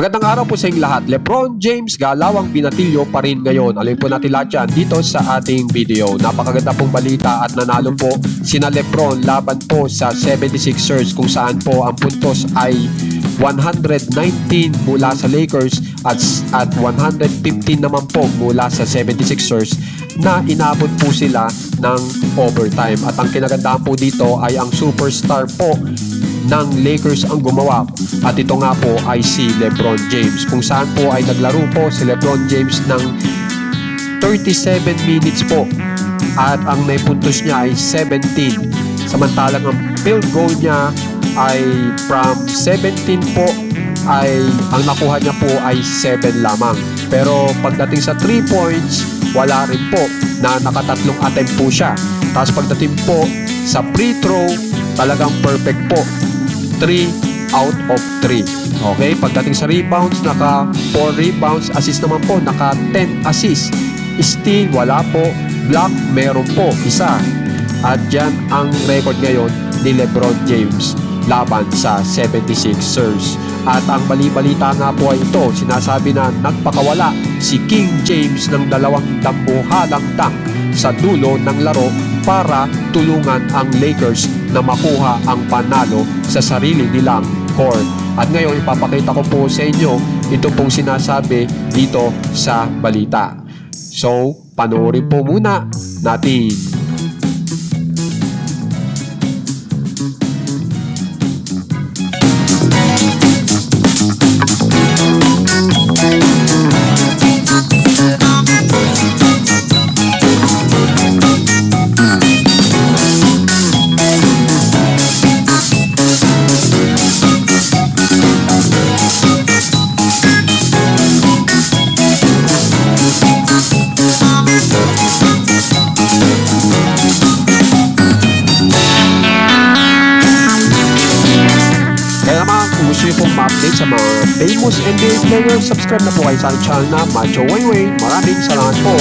Magandang araw po sa inyong lahat. LeBron James galawang binatilyo pa rin ngayon. Alin po natin lahat yan dito sa ating video. Napakaganda pong balita at nanalo po sina LeBron laban po sa 76ers kung saan po ang puntos ay 119 mula sa Lakers at 115 naman po mula sa 76ers na inabot po sila ng overtime. At ang kinagandaan po dito ay ang superstar po ng Lakers ang gumawa at ito nga po ay si LeBron James kung saan po ay naglaro po si LeBron James ng 37 minutes po at ang naipuntos niya ay 17 samantalang ang field goal niya ay from 17 po ay ang nakuha niya po ay 7 lamang pero pagdating sa 3 points wala rin po na nakatatlong attempt po siya tapos pagdating po sa free throw talagang perfect po 3 out of 3. Okay, pagdating sa rebounds, naka 4 rebounds, assist naman po, naka 10 assist. Steal, wala po. Block, meron po, isa. At dyan ang record ngayon ni LeBron James laban sa 76ers. At ang bali-balita nga po ay ito, sinasabi na nagpakawala si King James ng 2 dambuhalang dunk sa dulo ng laro para tulungan ang Lakers na makuha ang panalo sa sarili nilang court. At ngayon ipapakita ko po sa inyo ito pong sinasabi dito sa balita. So, panoorin po muna natin. Kung gusto nyo pong ma-update sa mga famous NBA players, subscribe na po kayo sa aking channel na Macho Wayway. Maraming salamat po.